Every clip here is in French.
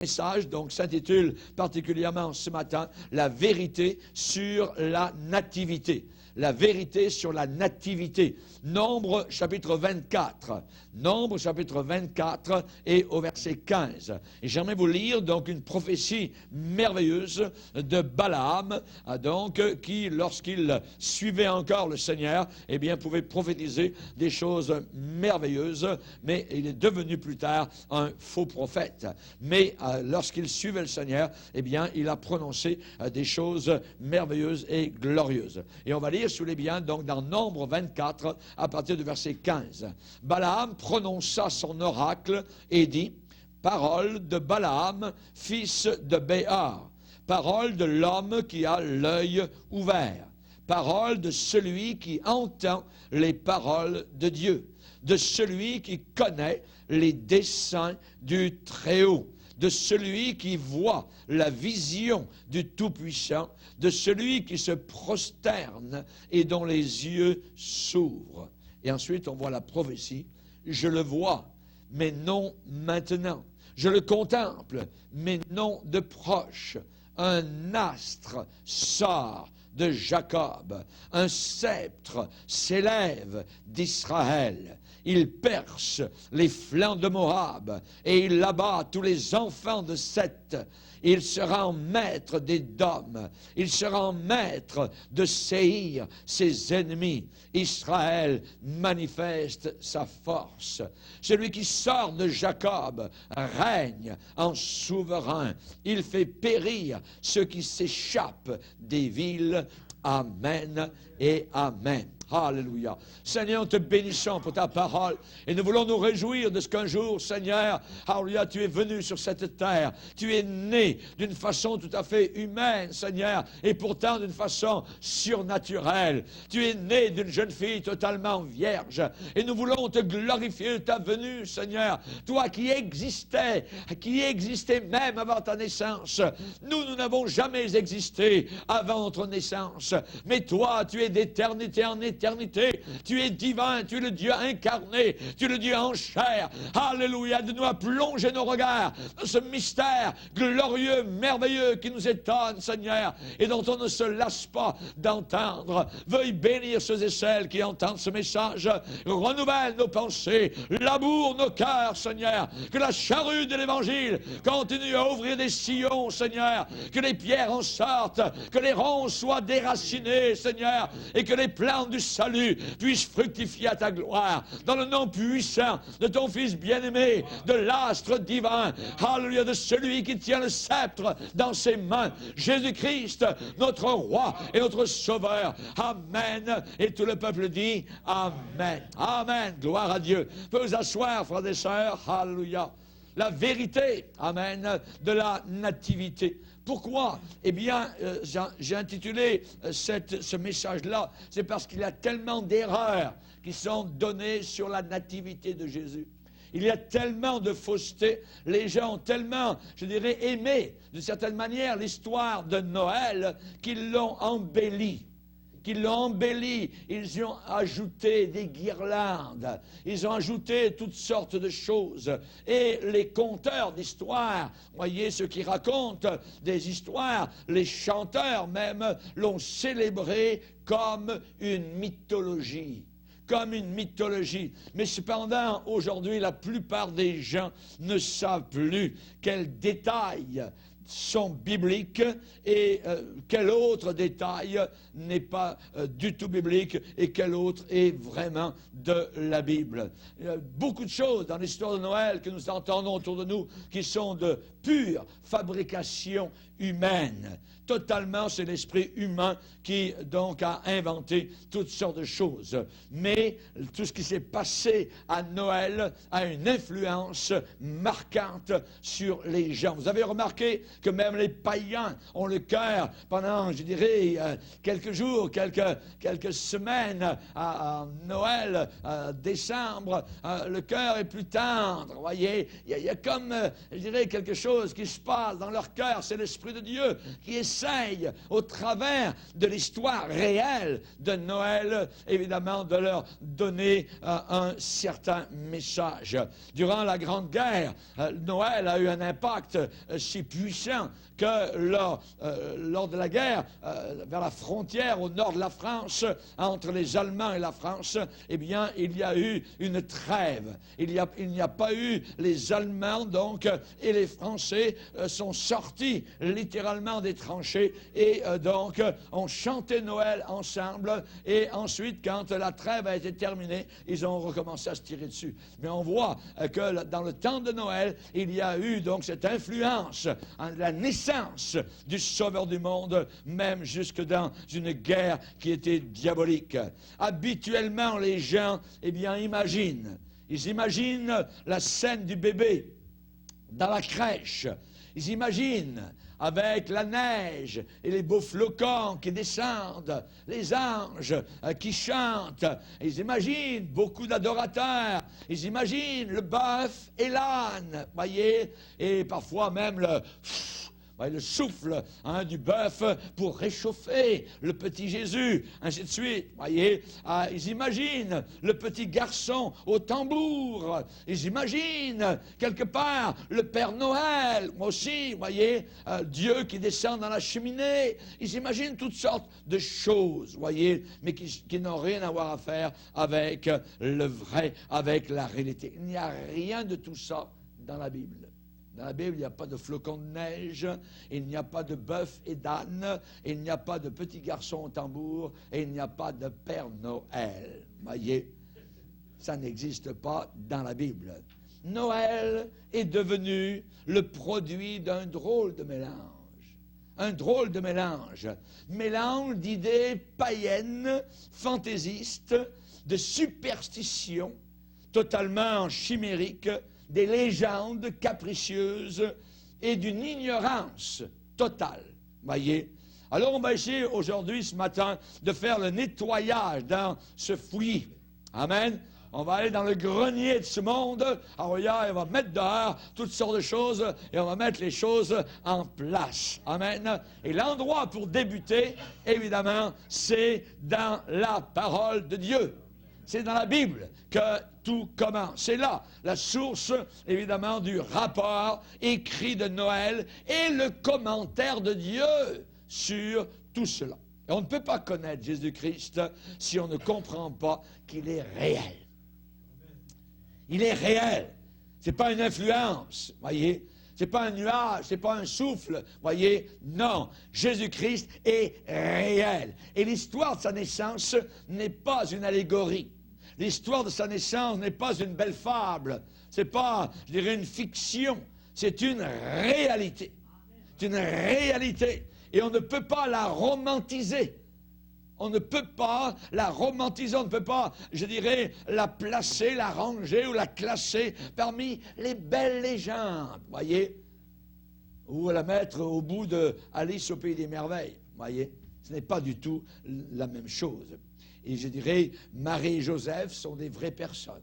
message donc s'intitule particulièrement ce matin « La vérité sur la nativité ». La vérité sur la nativité. Nombre chapitre 24. Nombre chapitre 24 et au verset 15. Et j'aimerais vous lire donc une prophétie merveilleuse de Balaam, donc qui lorsqu'il suivait encore le Seigneur, eh bien pouvait prophétiser des choses merveilleuses, mais il est devenu plus tard un faux prophète. Mais lorsqu'il suivait le Seigneur, eh bien il a prononcé des choses merveilleuses et glorieuses. Et on va lire, si vous voulez bien, donc dans Nombre 24, à partir du verset 15. Balaam prononça son oracle et dit, « Parole de Balaam, fils de Béar, parole de l'homme qui a l'œil ouvert, parole de celui qui entend les paroles de Dieu, de celui qui connaît les desseins du Très-Haut, de celui qui voit la vision du Tout-Puissant, de celui qui se prosterne et dont les yeux s'ouvrent. » Et ensuite, on voit la prophétie. « Je le vois, mais non maintenant. Je le contemple, mais non de proche. Un astre sort de Jacob. Un sceptre s'élève d'Israël. Il perce les flancs de Moab et il abat tous les enfants de Seth. Il sera en maître d'Édom. Il sera en maître de Séhir, ses ennemis. Israël manifeste sa force. Celui qui sort de Jacob règne en souverain. Il fait périr ceux qui s'échappent des villes. Amen et Amen. Alléluia. Seigneur, nous te bénissons pour ta parole et nous voulons nous réjouir de ce qu'un jour, Seigneur, Alléluia, tu es venu sur cette terre. Tu es né d'une façon tout à fait humaine, Seigneur, et pourtant d'une façon surnaturelle. Tu es né d'une jeune fille totalement vierge et nous voulons te glorifier de ta venue, Seigneur. Toi qui existais même avant ta naissance. Nous n'avons jamais existé avant notre naissance. Mais toi, tu es d'éternité en éternité. Tu es divin, tu es le Dieu incarné, tu es le Dieu en chair. Alléluia, de nous à plonger nos regards dans ce mystère glorieux, merveilleux qui nous étonne, Seigneur, et dont on ne se lasse pas d'entendre. Veuille bénir ceux et celles qui entendent ce message. Renouvelle nos pensées, laboure nos cœurs, Seigneur. Que la charrue de l'Évangile continue à ouvrir des sillons, Seigneur. Que les pierres en sortent, que les ronces soient déracinées, Seigneur, et que les plantes du salut puisse fructifier à ta gloire, dans le nom puissant de ton Fils bien-aimé, de l'astre divin, alléluia, de celui qui tient le sceptre dans ses mains, Jésus-Christ, notre roi et notre sauveur. Amen. Et tout le peuple dit Amen. Amen. Gloire à Dieu. Vous pouvez vous asseoir, frères et sœurs. Alléluia. La vérité, amen, de la nativité. Pourquoi? Eh bien, j'ai intitulé ce message-là, c'est parce qu'il y a tellement d'erreurs qui sont données sur la nativité de Jésus. Il y a tellement de fausseté, les gens ont tellement, je dirais, aimé, d'une certaine manière, l'histoire de Noël, qu'ils l'ont embellie. Ils y ont ajouté des guirlandes, ils ont ajouté toutes sortes de choses. Et les conteurs d'histoires, voyez ceux qui racontent des histoires, les chanteurs même, l'ont célébré comme une mythologie. Comme une mythologie. Mais cependant, aujourd'hui, la plupart des gens ne savent plus quels détails sont bibliques et quel autre détail n'est pas du tout biblique et quel autre est vraiment de la Bible. Il y a beaucoup de choses dans l'histoire de Noël que nous entendons autour de nous qui sont de pure fabrication humaine. Totalement, c'est l'esprit humain qui donc a inventé toutes sortes de choses. Mais tout ce qui s'est passé à Noël a une influence marquante sur les gens. Vous avez remarqué que même les païens ont le cœur pendant, je dirais, quelques jours, quelques semaines à Noël, décembre, le cœur est plus tendre. Vous voyez, il y a comme, je dirais, quelque chose qui se passe dans leur cœur. C'est l'Esprit de Dieu qui essaye, au travers de l'histoire réelle de Noël, évidemment, de leur donner un certain message. Durant la Grande Guerre, Noël a eu un impact si puissant que lors de la guerre, vers la frontière au nord de la France, entre les Allemands et la France, eh bien, il y a eu une trêve. Il n'y a pas eu les Allemands, donc, et les Français sont sortis littéralement des tranchées et donc ont chanté Noël ensemble. Et ensuite, quand la trêve a été terminée, ils ont recommencé à se tirer dessus. Mais on voit que dans le temps de Noël, il y a eu donc cette influence, la naissance du Sauveur du monde, même jusque dans une guerre qui était diabolique. Habituellement, les gens, eh bien, ils imaginent la scène du bébé dans la crèche. Ils imaginent avec la neige et les beaux flocons qui descendent, les anges qui chantent. Ils imaginent beaucoup d'adorateurs. Ils imaginent le bœuf et l'âne, voyez, et parfois même le souffle du bœuf pour réchauffer le petit Jésus, ainsi de suite. Voyez, ils imaginent le petit garçon au tambour. Ils imaginent quelque part le Père Noël, moi aussi, voyez, Dieu qui descend dans la cheminée. Ils imaginent toutes sortes de choses, voyez, mais qui n'ont rien à voir à faire avec le vrai, avec la réalité. Il n'y a rien de tout ça dans la Bible. Dans la Bible, il n'y a pas de flocons de neige, il n'y a pas de bœuf et d'âne, il n'y a pas de petit garçon au tambour, et il n'y a pas de Père Noël. Voyez, ça n'existe pas dans la Bible. Noël est devenu le produit d'un drôle de mélange. Un drôle de mélange. Mélange d'idées païennes, fantaisistes, de superstitions, totalement chimériques, des légendes capricieuses et d'une ignorance totale. Voyez? Alors on va essayer aujourd'hui, ce matin, de faire le nettoyage dans ce fouillis. Amen. On va aller dans le grenier de ce monde. Alors regarde, on va mettre dehors toutes sortes de choses et on va mettre les choses en place. Amen. Et l'endroit pour débuter, évidemment, c'est dans la parole de Dieu. C'est dans la Bible que tout commence. C'est là la source, évidemment, du rapport écrit de Noël et le commentaire de Dieu sur tout cela. Et on ne peut pas connaître Jésus-Christ si on ne comprend pas qu'il est réel. Il est réel. Ce n'est pas une influence, voyez. Ce n'est pas un nuage, ce n'est pas un souffle, voyez. Non, Jésus-Christ est réel. Et l'histoire de sa naissance n'est pas une allégorie. L'histoire de sa naissance n'est pas une belle fable. Ce n'est pas, je dirais, une fiction. C'est une réalité. C'est une réalité. Et on ne peut pas la romantiser. On ne peut pas la romantiser. On ne peut pas, je dirais, la placer, la ranger ou la classer parmi les belles légendes, voyez. Ou la mettre au bout de Alice au Pays des Merveilles, voyez. Ce n'est pas du tout la même chose. Et je dirais, Marie et Joseph sont des vraies personnes.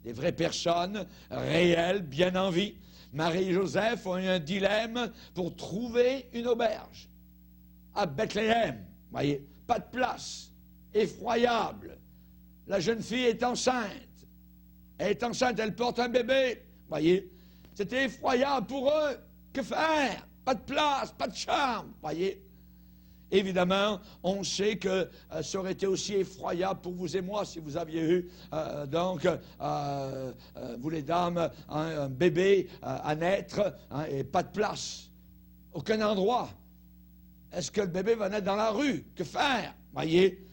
Des vraies personnes réelles, bien en vie. Marie et Joseph ont eu un dilemme pour trouver une auberge. À Bethléem, voyez, pas de place. Effroyable. La jeune fille est enceinte. Elle est enceinte, elle porte un bébé. Voyez, c'était effroyable pour eux. Que faire? Pas de place, pas de chambre, voyez. Évidemment, on sait que ça aurait été aussi effroyable pour vous et moi si vous aviez eu, vous les dames, un bébé à naître et pas de place. Aucun endroit. Est-ce que le bébé va naître dans la rue? Que faire? Voyez,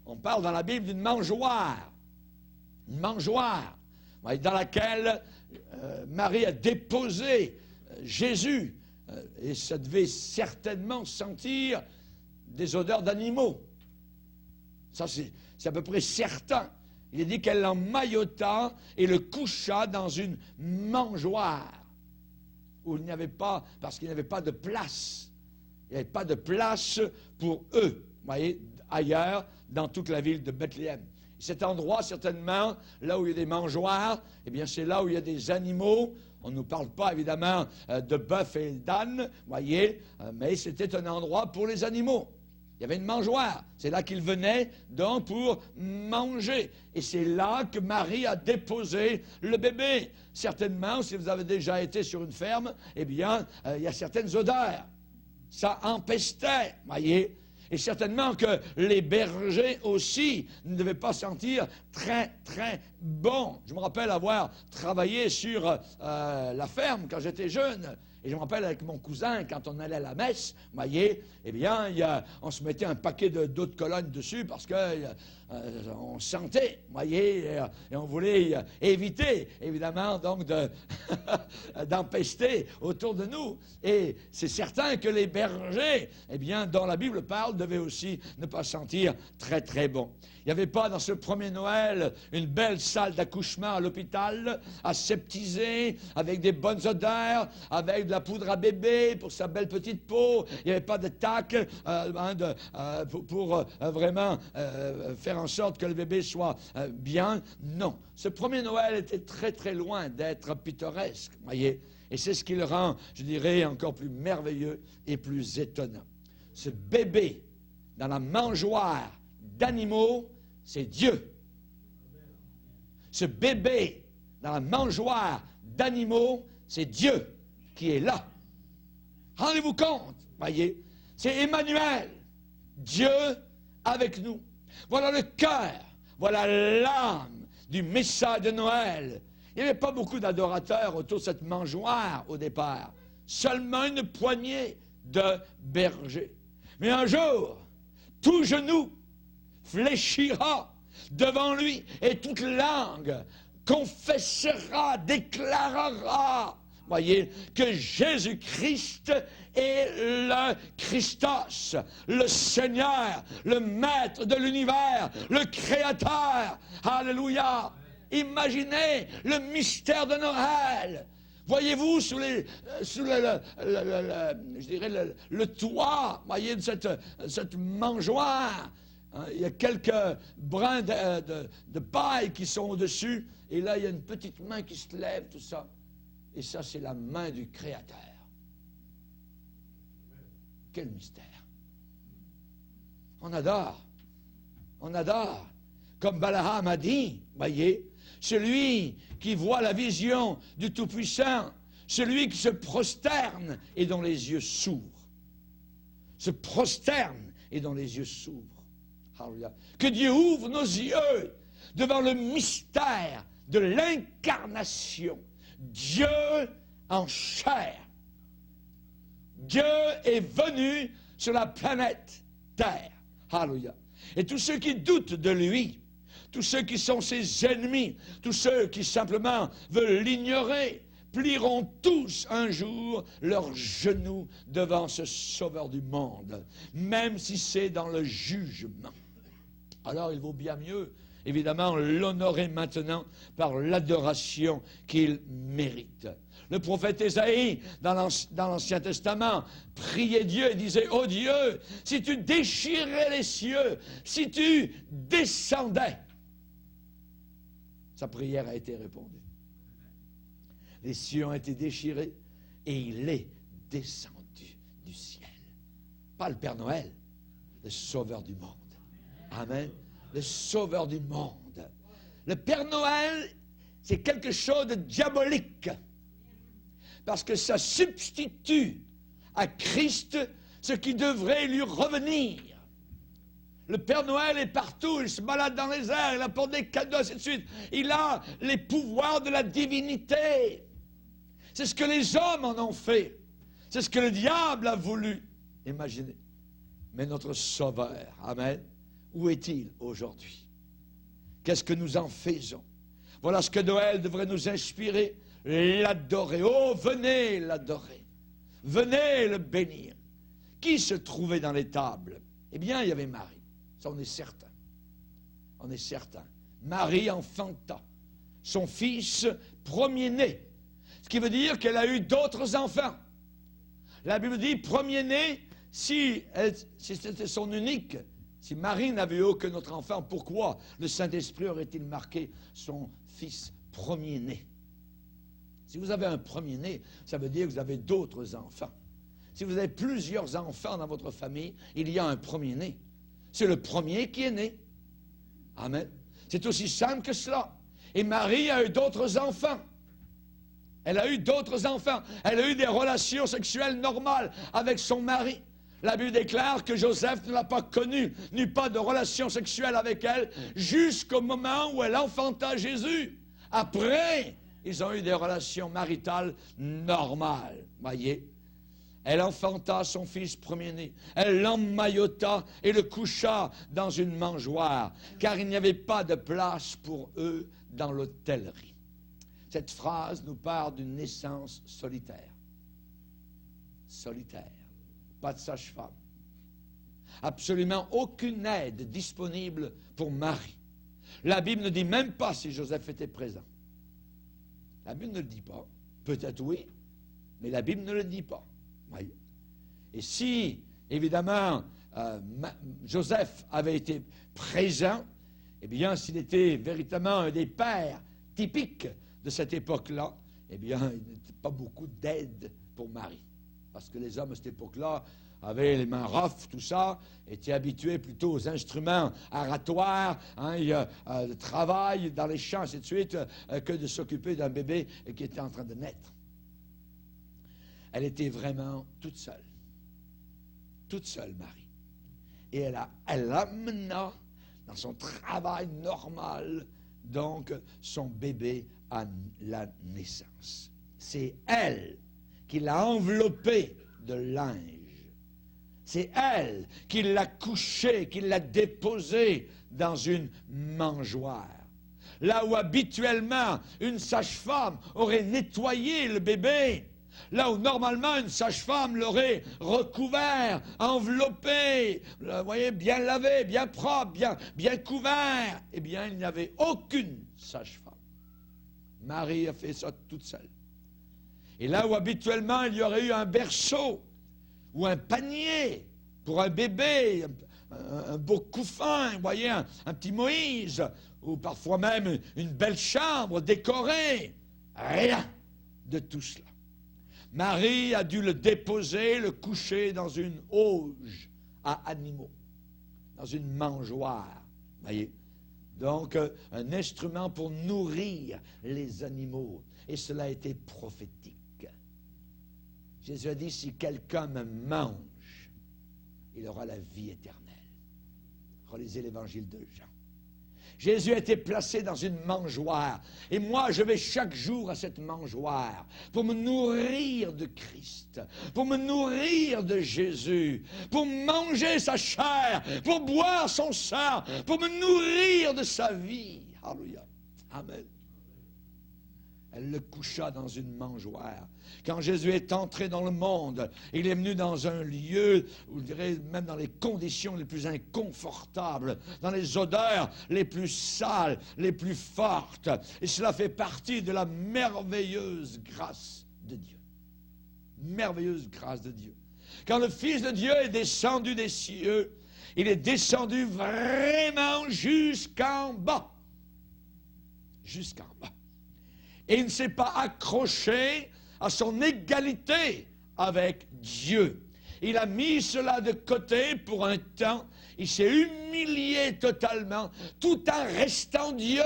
on parle dans la Bible d'une mangeoire. Une mangeoire, voyez, dans laquelle Marie a déposé Jésus. Et ça devait certainement sentir des odeurs d'animaux. Ça, c'est à peu près certain. Il est dit qu'elle l'emmaillota et le coucha dans une mangeoire où il n'y avait pas, parce qu'il n'y avait pas de place. Il n'y avait pas de place pour eux, vous voyez, ailleurs, dans toute la ville de Bethléem. Cet endroit, certainement, là où il y a des mangeoires, eh bien, c'est là où il y a des animaux. On ne nous parle pas, évidemment, de bœuf et d'âne, voyez, mais c'était un endroit pour les animaux. Il y avait une mangeoire. C'est là qu'ils venaient, donc, pour manger. Et c'est là que Marie a déposé le bébé. Certainement, si vous avez déjà été sur une ferme, eh bien, il y a certaines odeurs. Ça empestait, voyez. Et certainement que les bergers aussi ne devaient pas sentir très, très bon. Je me rappelle avoir travaillé sur la ferme quand j'étais jeune. Et je me rappelle avec mon cousin, quand on allait à la messe, vous voyez, eh bien, on se mettait un paquet d'eau de Cologne dessus parce que on sentait, vous voyez, et on voulait éviter, évidemment, donc d'empester autour de nous. Et c'est certain que les bergers, eh bien, dont la Bible parle, devaient aussi ne pas sentir très, très bon. Il n'y avait pas dans ce premier Noël une belle salle d'accouchement à l'hôpital, aseptisée, avec des bonnes odeurs, avec de la poudre à bébé pour sa belle petite peau. Il n'y avait pas de tac pour vraiment faire en sorte que le bébé soit bien. Non. Ce premier Noël était très, très loin d'être pittoresque, voyez. Et c'est ce qui le rend, je dirais, encore plus merveilleux et plus étonnant. Ce bébé dans la mangeoire d'animaux, c'est Dieu. Ce bébé dans la mangeoire d'animaux, c'est Dieu qui est là. Rendez-vous compte, voyez, c'est Emmanuel, Dieu avec nous. Voilà le cœur, voilà l'âme du message de Noël. Il n'y avait pas beaucoup d'adorateurs autour de cette mangeoire au départ, seulement une poignée de bergers. Mais un jour, tout genou fléchira devant lui et toute langue confessera, déclarera, voyez, que Jésus-Christ est le Christos, le Seigneur, le Maître de l'univers, le Créateur. Alléluia! Imaginez le mystère de Noël. Voyez-vous sous le toit, voyez, de cette mangeoire, hein, il y a quelques brins de paille qui sont au-dessus, et là, il y a une petite main qui se lève, tout ça. Et ça, c'est la main du Créateur. Quel mystère. On adore. On adore. Comme Balaam a dit, voyez, celui qui voit la vision du Tout-Puissant, celui qui se prosterne et dont les yeux s'ouvrent. Se prosterne et dont les yeux s'ouvrent. Alléluia. Que Dieu ouvre nos yeux devant le mystère de l'incarnation. Dieu en chair. Dieu est venu sur la planète Terre. Alléluia. Et tous ceux qui doutent de lui, tous ceux qui sont ses ennemis, tous ceux qui simplement veulent l'ignorer, plieront tous un jour leurs genoux devant ce Sauveur du monde, même si c'est dans le jugement. Alors il vaut bien mieux, évidemment, l'honorer maintenant par l'adoration qu'il mérite. Le prophète Ésaïe, dans l'Ancien Testament, priait Dieu et disait, « Oh Dieu, si tu déchirais les cieux, si tu descendais. » Sa prière a été répondue. Les cieux ont été déchirés et il est descendu du ciel. Pas le Père Noël, le Sauveur du monde. Amen. Le Sauveur du monde. Le Père Noël, c'est quelque chose de diabolique. Parce que ça substitue à Christ ce qui devrait lui revenir. Le Père Noël est partout, il se balade dans les airs, il apporte des cadeaux, ainsi de suite. Il a les pouvoirs de la divinité. C'est ce que les hommes en ont fait. C'est ce que le diable a voulu. Imaginez. Mais notre Sauveur, amen, où est-il aujourd'hui? Qu'est-ce que nous en faisons? Voilà ce que Noël devrait nous inspirer. L'adorer. Oh, venez l'adorer. Venez le bénir. Qui se trouvait dans les tables? Eh bien, il y avait Marie. Ça, on est certain. On est certain. Marie enfanta son fils premier-né. qui veut dire qu'elle a eu d'autres enfants. La Bible dit, premier-né, si c'était son unique, si Marie n'avait eu aucun autre enfant, pourquoi le Saint-Esprit aurait-il marqué son fils premier-né? Si vous avez un premier-né, ça veut dire que vous avez d'autres enfants. Si vous avez plusieurs enfants dans votre famille, il y a un premier-né. C'est le premier qui est né. Amen. C'est aussi simple que cela. Et Marie a eu d'autres enfants. Elle a eu d'autres enfants. Elle a eu des relations sexuelles normales avec son mari. La Bible déclare que Joseph ne l'a pas connue, n'eut pas de relations sexuelles avec elle, jusqu'au moment où elle enfanta Jésus. Après, ils ont eu des relations maritales normales. Voyez, elle enfanta son fils premier-né. Elle l'emmaillota et le coucha dans une mangeoire, car il n'y avait pas de place pour eux dans l'hôtellerie. Cette phrase nous parle d'une naissance solitaire. Solitaire. Pas de sage-femme. Absolument aucune aide disponible pour Marie. La Bible ne dit même pas si Joseph était présent. La Bible ne le dit pas. Peut-être oui, mais la Bible ne le dit pas. Voyez. Et si, évidemment, Joseph avait été présent, eh bien, s'il était véritablement un des pères typiques de cette époque-là, eh bien, il n'était pas beaucoup d'aide pour Marie. Parce que les hommes à cette époque-là avaient les mains rough, tout ça, étaient habitués plutôt aux instruments aratoires, de travail dans les champs, ainsi de suite, que de s'occuper d'un bébé qui était en train de naître. Elle était vraiment toute seule, Marie. Et elle amena dans son travail normal, donc, son bébé à la naissance. C'est elle qui l'a enveloppé de linge. C'est elle qui l'a couché, qui l'a déposé dans une mangeoire. Là où habituellement une sage-femme aurait nettoyé le bébé, là où normalement une sage-femme l'aurait recouvert, enveloppé, vous voyez, bien lavé, bien propre, bien couvert, eh bien il n'y avait aucune sage-femme. Marie a fait ça toute seule. Et là où habituellement il y aurait eu un berceau ou un panier pour un bébé, un beau couffin, vous voyez, un petit Moïse, ou parfois même une belle chambre décorée, rien de tout cela. Marie a dû le déposer, le coucher dans une auge à animaux, dans une mangeoire, voyez. Donc, un instrument pour nourrir les animaux. Et cela a été prophétique. Jésus a dit, si quelqu'un me mange, il aura la vie éternelle. Relisez l'évangile de Jean. Jésus a été placé dans une mangeoire. Et moi, je vais chaque jour à cette mangeoire pour me nourrir de Christ, pour me nourrir de Jésus, pour manger sa chair, pour boire son sang, pour me nourrir de sa vie. Alléluia. Amen. Elle le coucha dans une mangeoire. Quand Jésus est entré dans le monde, il est venu dans un lieu, je dirais même dans les conditions les plus inconfortables, dans les odeurs les plus sales, les plus fortes. Et cela fait partie de la merveilleuse grâce de Dieu. Merveilleuse grâce de Dieu. Quand le Fils de Dieu est descendu des cieux, il est descendu vraiment jusqu'en bas. Jusqu'en bas. Et il ne s'est pas accroché à son égalité avec Dieu. Il a mis cela de côté pour un temps. Il s'est humilié totalement, tout en restant Dieu.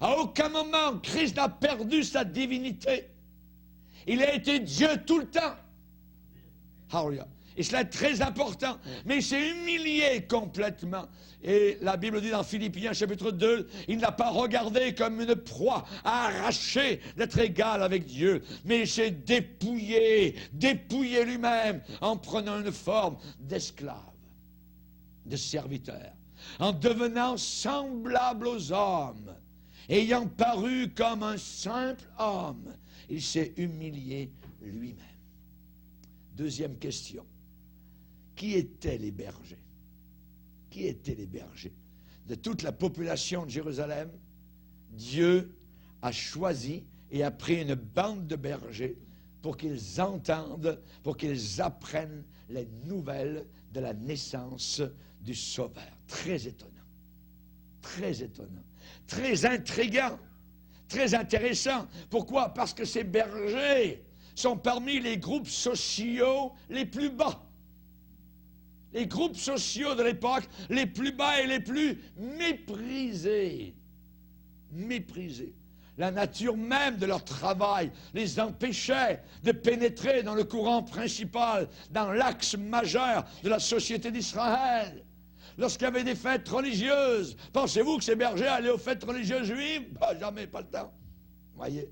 À aucun moment, Christ n'a perdu sa divinité. Il a été Dieu tout le temps. Hallelujah. Et cela est très important. Mais il s'est humilié complètement. Et la Bible dit dans Philippiens chapitre 2, il n'a pas regardé comme une proie à arracher d'être égal avec Dieu. Mais il s'est dépouillé lui-même en prenant une forme d'esclave, de serviteur, en devenant semblable aux hommes, ayant paru comme un simple homme. Il s'est humilié lui-même. Deuxième question. Qui étaient les bergers? Qui étaient les bergers? De toute la population de Jérusalem, Dieu a choisi et a pris une bande de bergers pour qu'ils entendent, pour qu'ils apprennent les nouvelles de la naissance du Sauveur. Très étonnant, très intriguant, très intéressant. Pourquoi? Parce que ces bergers sont parmi les groupes sociaux les plus bas. Les groupes sociaux de l'époque les plus bas et les plus méprisés. Méprisés. La nature même de leur travail les empêchait de pénétrer dans le courant principal, dans l'axe majeur de la société d'Israël. Lorsqu'il y avait des fêtes religieuses, pensez-vous que ces bergers allaient aux fêtes religieuses juives? Jamais, pas le temps. Voyez?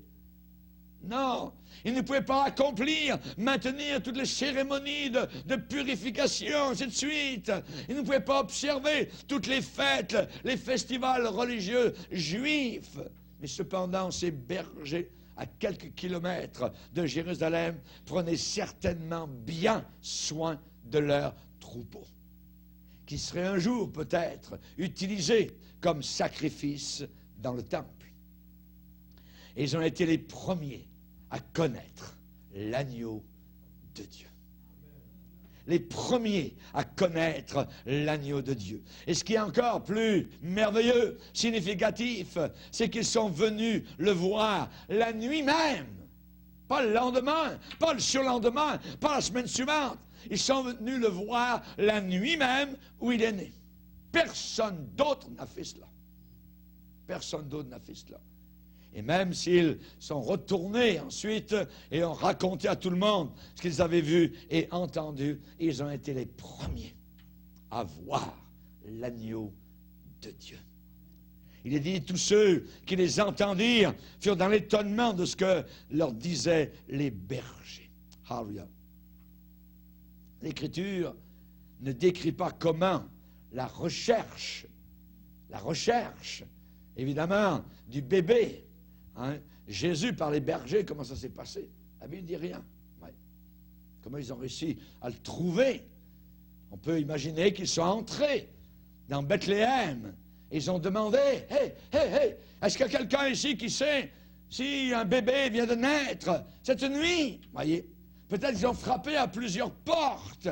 Non, ils ne pouvaient pas accomplir, maintenir toutes les cérémonies de purification, ainsi de suite. Ils ne pouvaient pas observer toutes les fêtes, les festivals religieux juifs. Mais cependant, ces bergers, à quelques kilomètres de Jérusalem, prenaient certainement bien soin de leurs troupeaux, qui seraient un jour peut-être utilisés comme sacrifice dans le temple. Et ils ont été les premiers à connaître l'agneau de Dieu. Les premiers à connaître l'agneau de Dieu. Et ce qui est encore plus merveilleux, significatif, c'est qu'ils sont venus le voir la nuit même. Pas le lendemain, pas le surlendemain, pas la semaine suivante. Ils sont venus le voir la nuit même où il est né. Personne d'autre n'a fait cela. Personne d'autre n'a fait cela. Et même s'ils sont retournés ensuite et ont raconté à tout le monde ce qu'ils avaient vu et entendu, ils ont été les premiers à voir l'agneau de Dieu. Il est dit, tous ceux qui les entendirent furent dans l'étonnement de ce que leur disaient les bergers. Alléluia. L'Écriture ne décrit pas comment la recherche, évidemment, du bébé, Jésus par les bergers, comment ça s'est passé? La Bible ne dit rien. Ouais. Comment ils ont réussi à le trouver? On peut imaginer qu'ils sont entrés dans Bethléem. Ils ont demandé, hey, est-ce qu'il y a quelqu'un ici qui sait si un bébé vient de naître cette nuit? Voyez, peut-être qu'ils ont frappé à plusieurs portes.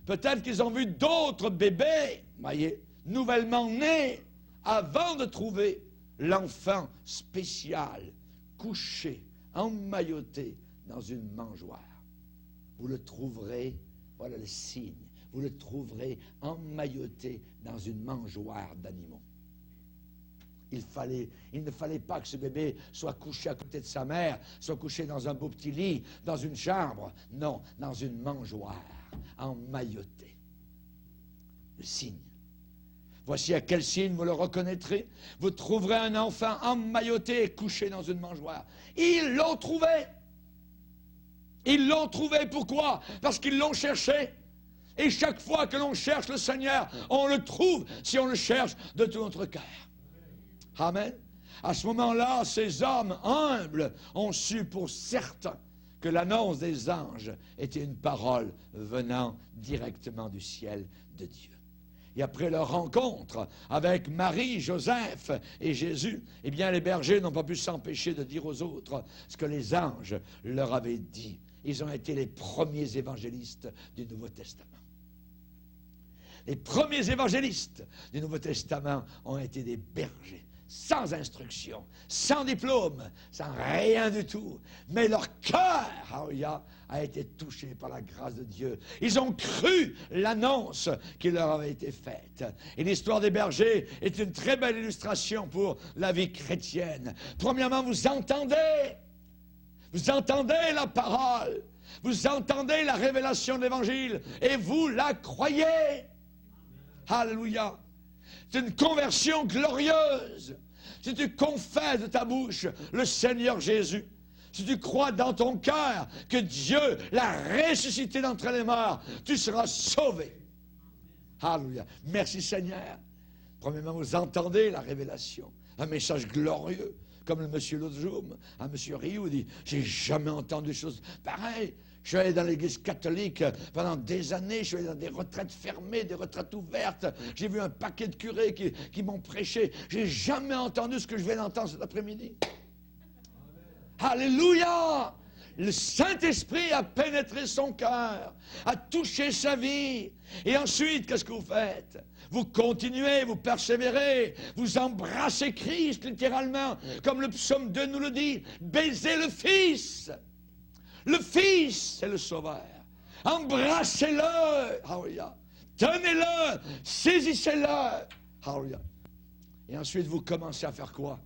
Peut-être qu'ils ont vu d'autres bébés, voyez, nouvellement nés, avant de trouver l'enfant spécial, couché, emmailloté dans une mangeoire. Vous le trouverez, voilà le signe, vous le trouverez emmailloté dans une mangeoire d'animaux. Il ne fallait pas que ce bébé soit couché à côté de sa mère, soit couché dans un beau petit lit, dans une chambre. Non, dans une mangeoire, emmailloté. Le signe. Voici à quel signe vous le reconnaîtrez. Vous trouverez un enfant emmailloté et couché dans une mangeoire. Ils l'ont trouvé. Ils l'ont trouvé. Pourquoi? Parce qu'ils l'ont cherché. Et chaque fois que l'on cherche le Seigneur, on le trouve si on le cherche de tout notre cœur. Amen. À ce moment-là, ces hommes humbles ont su pour certain que l'annonce des anges était une parole venant directement du ciel de Dieu. Et après leur rencontre avec Marie, Joseph et Jésus, eh bien, les bergers n'ont pas pu s'empêcher de dire aux autres ce que les anges leur avaient dit. Ils ont été les premiers évangélistes du Nouveau Testament. Les premiers évangélistes du Nouveau Testament ont été des bergers, sans instruction, sans diplôme, sans rien du tout. Mais leur cœur, alléluia, a été touché par la grâce de Dieu. Ils ont cru l'annonce qui leur avait été faite. Et l'histoire des bergers est une très belle illustration pour la vie chrétienne. Premièrement, vous entendez la parole, vous entendez la révélation de l'Évangile et vous la croyez. Alléluia. C'est une conversion glorieuse. Si tu confesses de ta bouche le Seigneur Jésus, si tu crois dans ton cœur que Dieu l'a ressuscité d'entre les morts, tu seras sauvé. Alléluia. Merci Seigneur. Premièrement, vous entendez la révélation. Un message glorieux. Comme le monsieur l'autre jour, un monsieur Rioux dit, j'ai jamais entendu des choses pareilles. Je suis allé dans l'église catholique pendant des années, je suis allé dans des retraites fermées, des retraites ouvertes. J'ai vu un paquet de curés qui m'ont prêché. J'ai jamais entendu ce que je viens d'entendre cet après-midi. Alléluia! Le Saint-Esprit a pénétré son cœur, a touché sa vie. Et ensuite, qu'est-ce que vous faites? Vous continuez, vous persévérez, vous embrassez Christ littéralement, comme le psaume 2 nous le dit. Baisez le Fils. Le Fils, c'est le Sauveur. Embrassez-le. Alléluia. Tenez-le, saisissez-le. Alléluia. Et ensuite, vous commencez à faire quoi?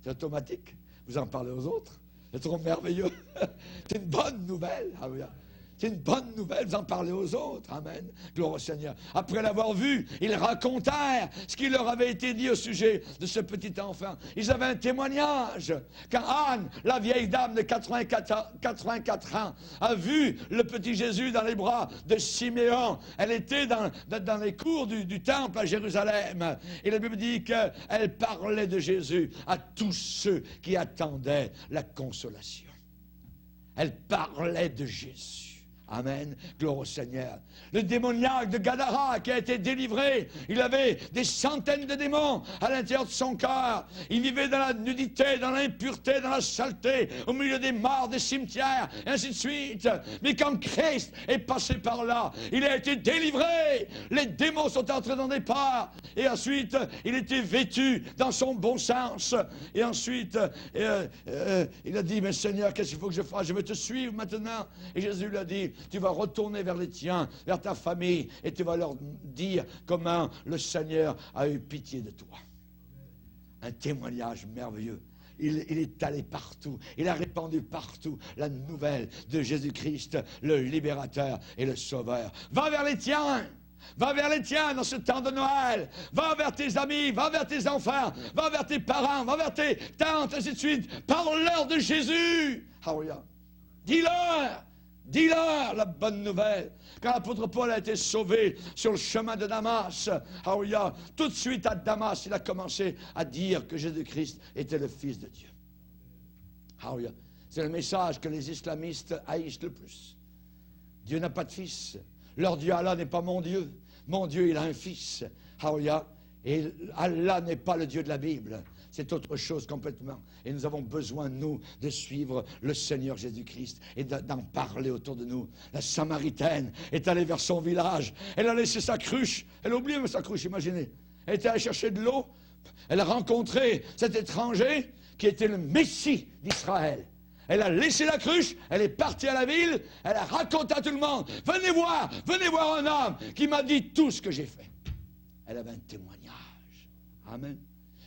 C'est automatique. Vous en parlez aux autres. C'est trop merveilleux. C'est une bonne nouvelle. Alléluia. C'est une bonne nouvelle, vous en parlez aux autres. Amen. Gloire au Seigneur. Après l'avoir vu, ils racontèrent ce qui leur avait été dit au sujet de ce petit enfant. Ils avaient un témoignage. Quand Anne, la vieille dame de 84 ans, a vu le petit Jésus dans les bras de Siméon, elle était dans les cours du temple à Jérusalem. Et la Bible dit qu'elle parlait de Jésus à tous ceux qui attendaient la consolation. Elle parlait de Jésus. Amen. Gloire au Seigneur. Le démoniaque de Gadara qui a été délivré, il avait des centaines de démons à l'intérieur de son corps. Il vivait dans la nudité, dans l'impureté, dans la saleté, au milieu des morts, des cimetières, et ainsi de suite. Mais quand Christ est passé par là, il a été délivré. Les démons sont entrés dans des parts. Et ensuite, il était vêtu dans son bon sens. Et ensuite, il a dit, mais Seigneur, qu'est-ce qu'il faut que je fasse? Je veux te suivre maintenant. Et Jésus lui a dit, tu vas retourner vers les tiens, vers ta famille, et tu vas leur dire comment le Seigneur a eu pitié de toi. Un témoignage merveilleux. Il est allé partout, il a répandu partout la nouvelle de Jésus-Christ, le libérateur et le sauveur. Va vers les tiens! Va vers les tiens dans ce temps de Noël. Va vers tes amis, va vers tes enfants, va vers tes parents, va vers tes tantes, ainsi de suite. Parle-leur de Jésus. Alléluia. Dis-leur la bonne nouvelle. Quand l'apôtre Paul a été sauvé sur le chemin de Damas, alléluia, tout de suite à Damas, il a commencé à dire que Jésus-Christ était le Fils de Dieu. Alléluia. C'est le message que les islamistes haïssent le plus. Dieu n'a pas de fils. Leur Dieu Allah n'est pas mon Dieu. Mon Dieu, il a un fils. Alléluia. Et Allah n'est pas le Dieu de la Bible. C'est autre chose complètement. Et nous avons besoin, nous, de suivre le Seigneur Jésus-Christ et d'en parler autour de nous. La Samaritaine est allée vers son village. Elle a laissé sa cruche. Elle a oublié sa cruche, imaginez. Elle était allée chercher de l'eau. Elle a rencontré cet étranger qui était le Messie d'Israël. Elle a laissé la cruche, elle est partie à la ville, elle a raconté à tout le monde, venez voir un homme qui m'a dit tout ce que j'ai fait. Elle avait un témoignage. Amen.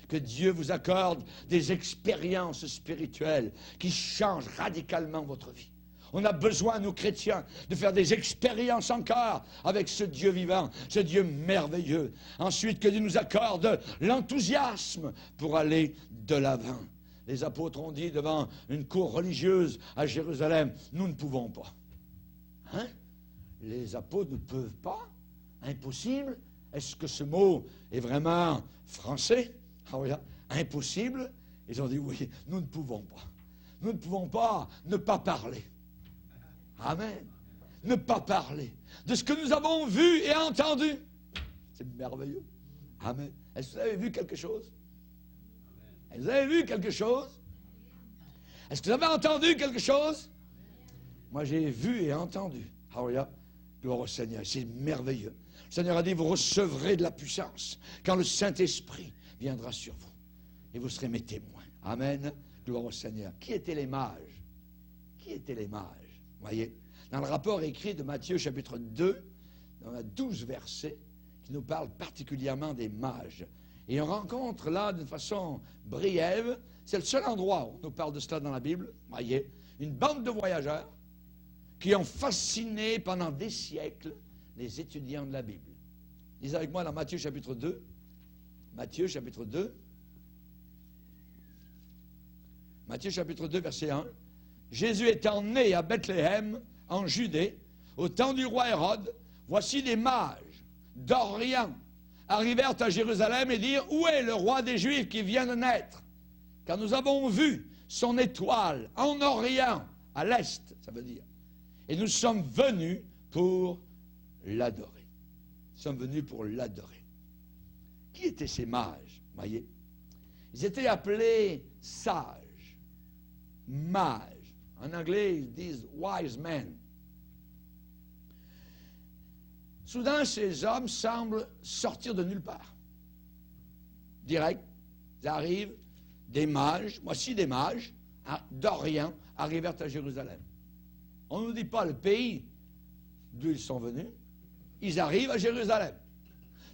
Que Dieu vous accorde des expériences spirituelles qui changent radicalement votre vie. On a besoin, nous chrétiens, de faire des expériences encore avec ce Dieu vivant, ce Dieu merveilleux. Ensuite, que Dieu nous accorde l'enthousiasme pour aller de l'avant. Les apôtres ont dit devant une cour religieuse à Jérusalem, nous ne pouvons pas. Hein? Les apôtres ne peuvent pas? Impossible? Est-ce que ce mot est vraiment français? Ah oui, impossible? Ils ont dit oui, nous ne pouvons pas. Nous ne pouvons pas ne pas parler. Amen. Ne pas parler de ce que nous avons vu et entendu. C'est merveilleux. Amen. Est-ce que vous avez vu quelque chose? Vous avez vu quelque chose? Est-ce que vous avez entendu quelque chose? Moi, j'ai vu et entendu. Alléluia. Gloire au Seigneur. C'est merveilleux. Le Seigneur a dit, vous recevrez de la puissance quand le Saint-Esprit viendra sur vous. Et vous serez mes témoins. Amen. Gloire au Seigneur. Qui étaient les mages? Qui étaient les mages? Voyez, dans le rapport écrit de Matthieu chapitre 2, on a 12 versets qui nous parlent particulièrement des mages. Et on rencontre là, d'une façon brève, c'est le seul endroit où on nous parle de cela dans la Bible, voyez, une bande de voyageurs qui ont fasciné pendant des siècles les étudiants de la Bible. Lisez avec moi dans Matthieu chapitre 2. Matthieu chapitre 2. Matthieu chapitre 2, verset 1. Jésus étant né à Bethléem, en Judée, au temps du roi Hérode, voici des mages d'Orient arrivèrent à Jérusalem et dirent, où est le roi des Juifs qui vient de naître? Car nous avons vu son étoile en Orient, à l'est, ça veut dire. Et nous sommes venus pour l'adorer. Nous sommes venus pour l'adorer. Qui étaient ces mages? Voyez, ils étaient appelés sages. mages. En anglais, ils disent wise men. Soudain, ces hommes semblent sortir de nulle part. Direct, ils arrivent, des mages, voici des mages, d'Orient, arrivèrent à Jérusalem. On ne nous dit pas le pays d'où ils sont venus, ils arrivent à Jérusalem.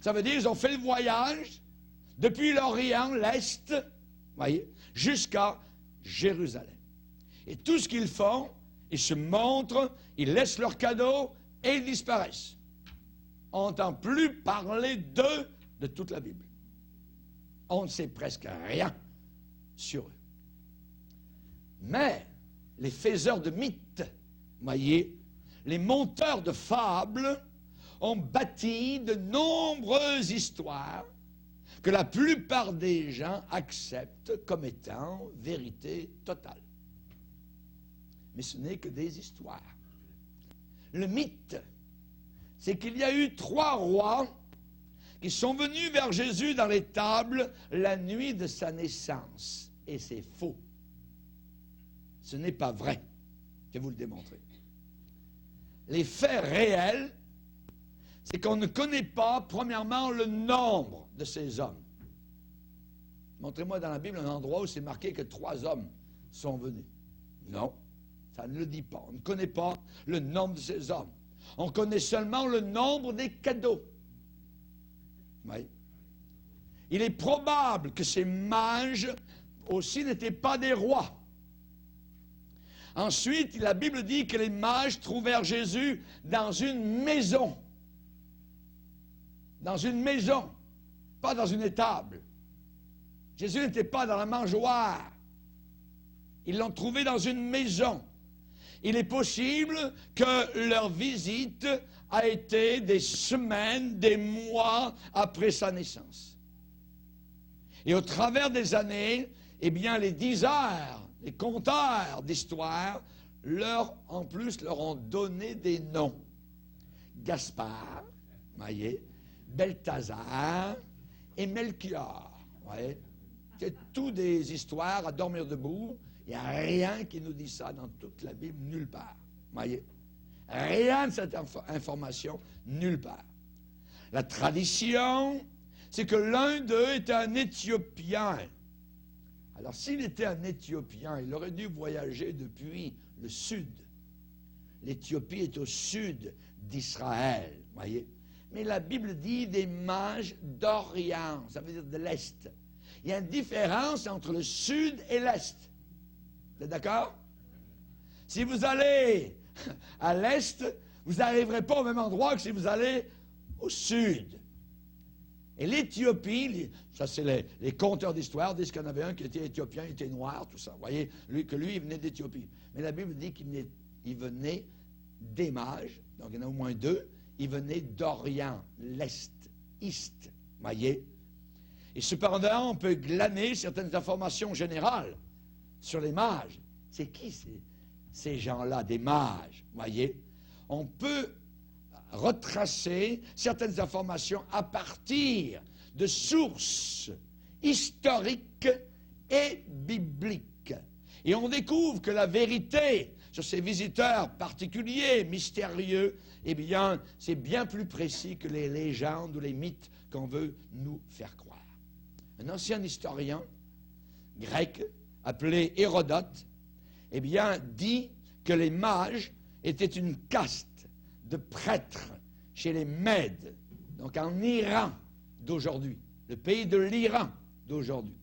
Ça veut dire qu'ils ont fait le voyage depuis l'Orient, l'Est, voyez, jusqu'à Jérusalem. Et tout ce qu'ils font, ils se montrent, ils laissent leurs cadeaux et ils disparaissent. On n'entend plus parler d'eux de toute la Bible. On ne sait presque rien sur eux. Mais les faiseurs de mythes, voyez, les monteurs de fables ont bâti de nombreuses histoires que la plupart des gens acceptent comme étant vérité totale. Mais ce n'est que des histoires. Le mythe, c'est qu'il y a eu 3 rois qui sont venus vers Jésus dans l'étable la nuit de sa naissance. Et c'est faux. Ce n'est pas vrai. Je vais vous le démontrer. Les faits réels, c'est qu'on ne connaît pas, premièrement, le nombre de ces hommes. Montrez-moi dans la Bible un endroit où c'est marqué que 3 hommes sont venus. Non, ça ne le dit pas. On ne connaît pas le nombre de ces hommes. On connaît seulement le nombre des cadeaux. Oui. Il est probable que ces mages aussi n'étaient pas des rois. Ensuite, la Bible dit que les mages trouvèrent Jésus dans une maison. Dans une maison, pas dans une étable. Jésus n'était pas dans la mangeoire. Ils l'ont trouvé dans une maison. Il est possible que leur visite a été des semaines, des mois après sa naissance. Et au travers des années, eh bien, les diseurs, les conteurs d'histoire, en plus, leur ont donné des noms. Gaspard, voyez, Belthazar et Melchior. Voyez, c'est tout des histoires à dormir debout. Il n'y a rien qui nous dit ça dans toute la Bible, nulle part. Voyez, rien de cette information, nulle part. La tradition, c'est que l'un d'eux était un Éthiopien. Alors, s'il était un Éthiopien, il aurait dû voyager depuis le sud. L'Éthiopie est au sud d'Israël, voyez. Mais la Bible dit des mages d'Orient, ça veut dire de l'Est. Il y a une différence entre le sud et l'Est. Vous êtes d'accord? Si vous allez à l'Est, vous n'arriverez pas au même endroit que si vous allez au sud. Et l'Éthiopie, ça c'est les conteurs d'histoire, disent qu'il y en avait un qui était éthiopien, il était noir, tout ça. Vous voyez, il venait d'Éthiopie. Mais la Bible dit qu'il venait des mages, donc il y en a au moins 2, il venait d'Orient, l'Est, Est, voyez. Et cependant, on peut glaner certaines informations générales sur les mages. C'est qui ces gens-là, des mages, voyez? On peut retracer certaines informations à partir de sources historiques et bibliques. Et on découvre que la vérité sur ces visiteurs particuliers, mystérieux, eh bien, c'est bien plus précis que les légendes ou les mythes qu'on veut nous faire croire. Un ancien historien grec, appelé Hérodote, eh bien, dit que les mages étaient une caste de prêtres chez les Mèdes, donc en Iran d'aujourd'hui, le pays de l'Iran d'aujourd'hui.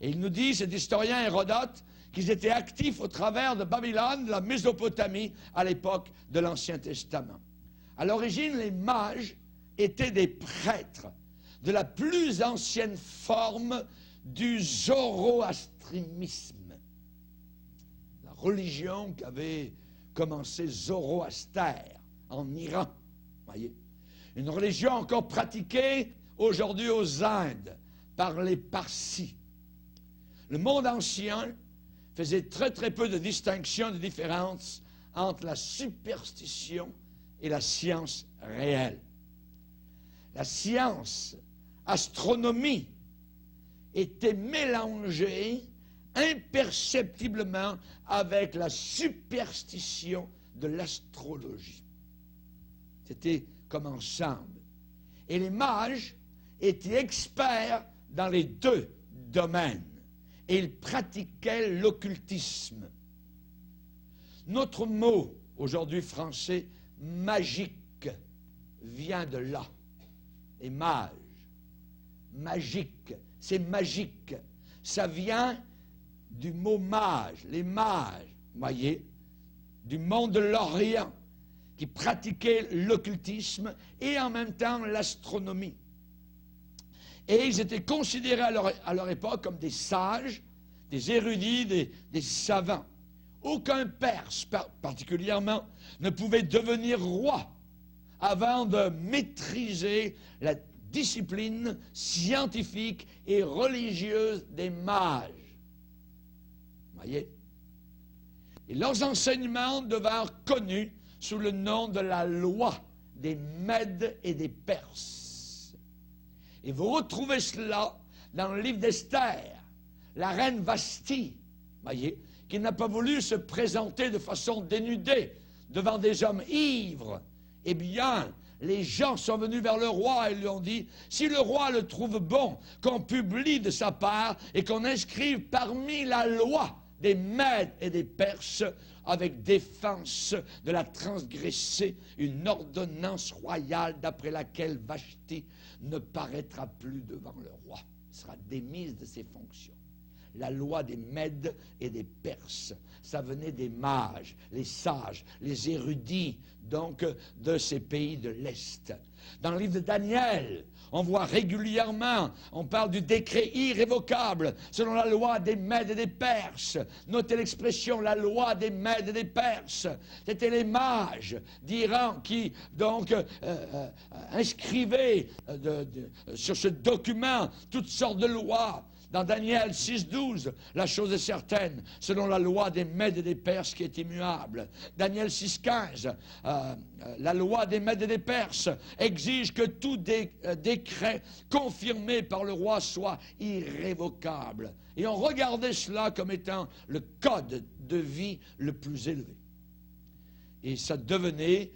Et il nous dit, cet historien Hérodote, qu'ils étaient actifs au travers de Babylone, de la Mésopotamie, à l'époque de l'Ancien Testament. À l'origine, les mages étaient des prêtres de la plus ancienne forme du zoroastrisme, la religion qu'avait commencé Zoroaster en Iran, voyez, une religion encore pratiquée aujourd'hui aux Indes par les Parsis. Le monde ancien faisait très très peu de distinction, de différence entre la superstition et la science réelle. La science, astronomie, était mélangée imperceptiblement avec la superstition de l'astrologie. C'était comme ensemble. Et les mages étaient experts dans les deux domaines. Et ils pratiquaient l'occultisme. Notre mot, aujourd'hui français, magique, vient de là. Et mage, magique, c'est magique. Ça vient du mot mage, les mages, voyez, du monde de l'Orient, qui pratiquaient l'occultisme et en même temps l'astronomie. Et ils étaient considérés à leur époque comme des sages, des érudits, des savants. Aucun Perse, particulièrement, ne pouvait devenir roi avant de maîtriser la discipline scientifique et religieuse des mages. Voyez? Et leurs enseignements devinrent connus sous le nom de la loi des Mèdes et des Perses. Et vous retrouvez cela dans le livre d'Esther, la reine Vashti, voyez, qui n'a pas voulu se présenter de façon dénudée devant des hommes ivres. Eh bien, les gens sont venus vers le roi et lui ont dit, si le roi le trouve bon, qu'on publie de sa part et qu'on inscrive parmi la loi des Mèdes et des Perses, avec défense de la transgresser, une ordonnance royale d'après laquelle Vashti ne paraîtra plus devant le roi, sera démise de ses fonctions. La loi des Mèdes et des Perses, ça venait des mages, les sages, les érudits, donc de ces pays de l'Est. Dans le livre de Daniel, on voit régulièrement, on parle du décret irrévocable selon la loi des Mèdes et des Perses. Notez l'expression, la loi des Mèdes et des Perses. C'était les mages d'Iran qui, donc, inscrivaient sur ce document toutes sortes de lois. Dans Daniel 6,12, la chose est certaine, selon la loi des Mèdes et des Perses qui est immuable. Daniel 6,15, la loi des Mèdes et des Perses exige que tout décret confirmé par le roi soit irrévocable. Et on regardait cela comme étant le code de vie le plus élevé. Et ça devenait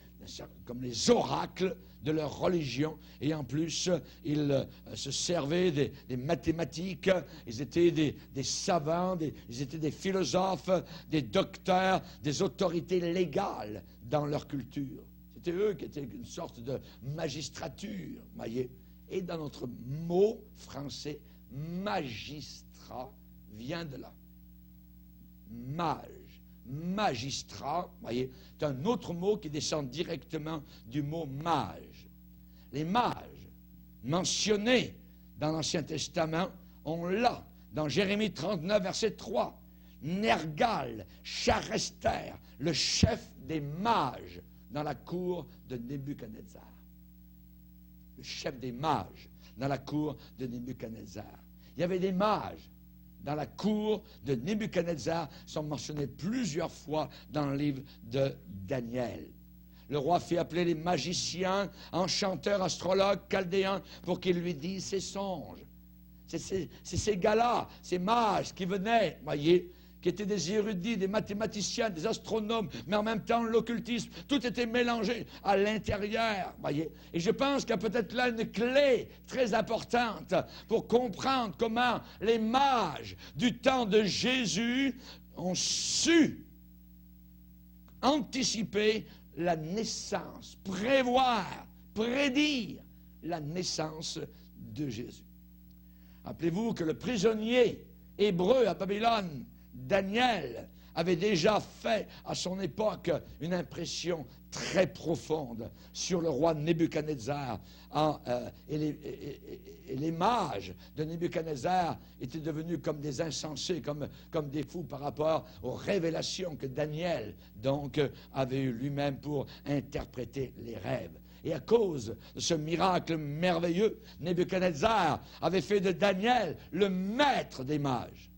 comme les oracles de leur religion, et en plus, ils se servaient des mathématiques, ils étaient des savants, ils étaient des philosophes, des docteurs, des autorités légales dans leur culture. C'était eux qui étaient une sorte de magistrature, voyez. Et dans notre mot français, magistrat vient de là. Mage. Magistrat, voyez, c'est un autre mot qui descend directement du mot mage. Les mages mentionnés dans l'Ancien Testament, on l'a dans Jérémie 39, verset 3. Nergal, Charester, le chef des mages dans la cour de Nebuchadnezzar. Le chef des mages dans la cour de Nebuchadnezzar. Il y avait des mages dans la cour de Nebuchadnezzar, sont mentionnés plusieurs fois dans le livre de Daniel. Le roi fit appeler les magiciens, enchanteurs, astrologues, chaldéens, pour qu'ils lui disent ses songes. C'est ces gars-là, ces mages qui venaient, voyez, qui étaient des érudits, des mathématiciens, des astronomes, mais en même temps l'occultisme, tout était mélangé à l'intérieur, voyez. Et je pense qu'il y a peut-être là une clé très importante pour comprendre comment les mages du temps de Jésus ont su anticiper la naissance, prévoir, prédire la naissance de Jésus. Rappelez-vous que le prisonnier hébreu à Babylone, Daniel, avait déjà fait à son époque une impression très profonde sur le roi Nebuchadnezzar. Et les mages de Nebuchadnezzar étaient devenus comme des insensés, comme des fous par rapport aux révélations que Daniel donc avait eues lui-même pour interpréter les rêves. Et à cause de ce miracle merveilleux, Nebuchadnezzar avait fait de Daniel le maître des mages.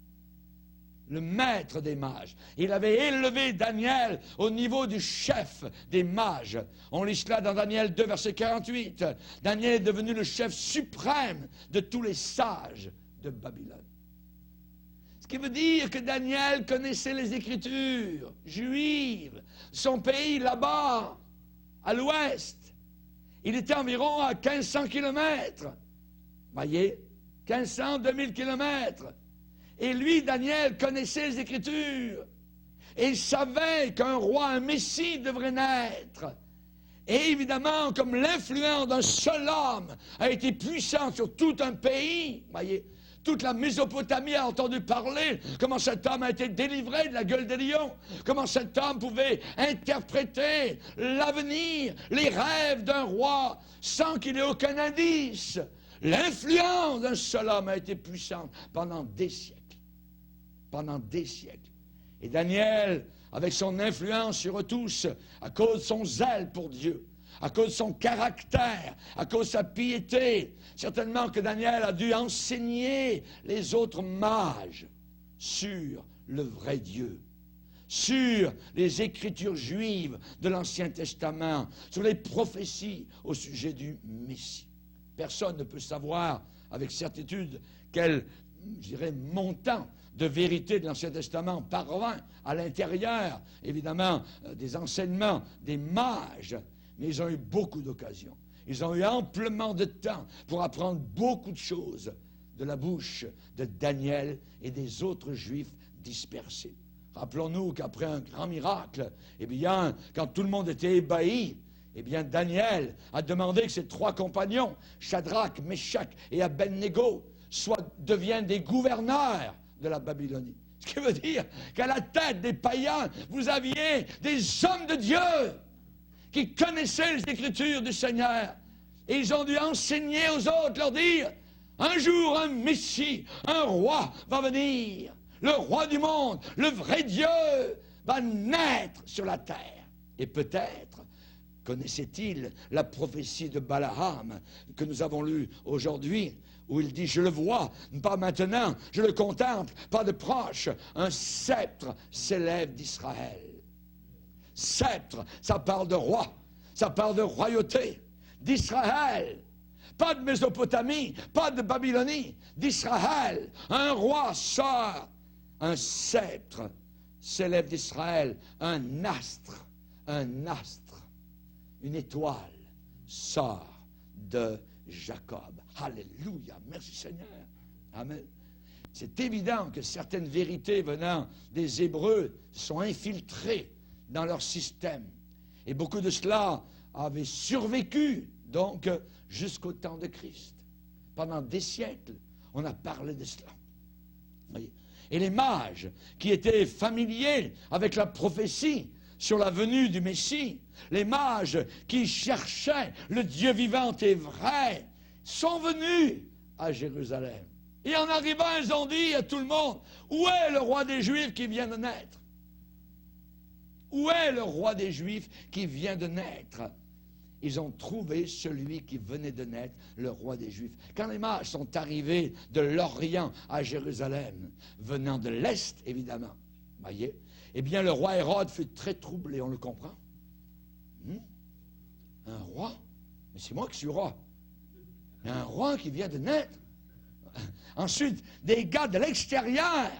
Le maître des mages. Il avait élevé Daniel au niveau du chef des mages. On lit cela dans Daniel 2, verset 48. Daniel est devenu le chef suprême de tous les sages de Babylone. Ce qui veut dire que Daniel connaissait les Écritures juives, son pays là-bas, à l'ouest. Il était environ à 1500 kilomètres. Voyez, 1500, 2000 kilomètres. Et lui, Daniel, connaissait les Écritures. Et il savait qu'un roi, un Messie devrait naître. Et évidemment, comme l'influence d'un seul homme a été puissante sur tout un pays, voyez, toute la Mésopotamie a entendu parler comment cet homme a été délivré de la gueule des lions, comment cet homme pouvait interpréter l'avenir, les rêves d'un roi sans qu'il ait aucun indice. L'influence d'un seul homme a été puissante pendant des siècles. Pendant des siècles. Et Daniel, avec son influence sur tous, à cause de son zèle pour Dieu, à cause de son caractère, à cause de sa piété, certainement que Daniel a dû enseigner les autres mages sur le vrai Dieu, sur les Écritures juives de l'Ancien Testament, sur les prophéties au sujet du Messie. Personne ne peut savoir avec certitude quel, je dirais, montant de vérité de l'Ancien Testament parvint à l'intérieur, évidemment, des enseignements des mages, mais ils ont eu beaucoup d'occasions. Ils ont eu amplement de temps pour apprendre beaucoup de choses de la bouche de Daniel et des autres Juifs dispersés. Rappelons-nous qu'après un grand miracle, eh bien, quand tout le monde était ébahi, eh bien, Daniel a demandé que ses 3 compagnons, Shadrach, Meshach et Abednego, deviennent des gouverneurs de la Babylonie. Ce qui veut dire qu'à la tête des païens, vous aviez des hommes de Dieu qui connaissaient les Écritures du Seigneur. Et ils ont dû enseigner aux autres, leur dire, un jour un Messie, un roi va venir. Le roi du monde, le vrai Dieu, va naître sur la terre. Et peut-être connaissait-il la prophétie de Balaam que nous avons lue aujourd'hui, où il dit, je le vois, pas maintenant, je le contemple, pas de proche, un sceptre s'élève d'Israël. Sceptre, ça parle de roi, ça parle de royauté, d'Israël. Pas de Mésopotamie, pas de Babylonie, d'Israël. Un roi sort, un sceptre s'élève d'Israël, un astre, une étoile sort de Jacob. Alléluia, merci Seigneur. Amen. C'est évident que certaines vérités venant des Hébreux sont infiltrées dans leur système. Et beaucoup de cela avait survécu, donc, jusqu'au temps de Christ. Pendant des siècles, on a parlé de cela. Voyez. Et les mages, qui étaient familiers avec la prophétie sur la venue du Messie, les mages qui cherchaient le Dieu vivant et vrai, sont venus à Jérusalem. Et en arrivant, ils ont dit à tout le monde, où est le roi des Juifs qui vient de naître? Où est le roi des Juifs qui vient de naître? Ils ont trouvé celui qui venait de naître, le roi des Juifs. Quand les mages sont arrivés de l'Orient à Jérusalem, venant de l'Est, évidemment, voyez, eh bien, le roi Hérode fut très troublé, on le comprend. Un roi? Mais c'est moi qui suis roi. Mais un roi qui vient de naître. Ensuite, des gars de l'extérieur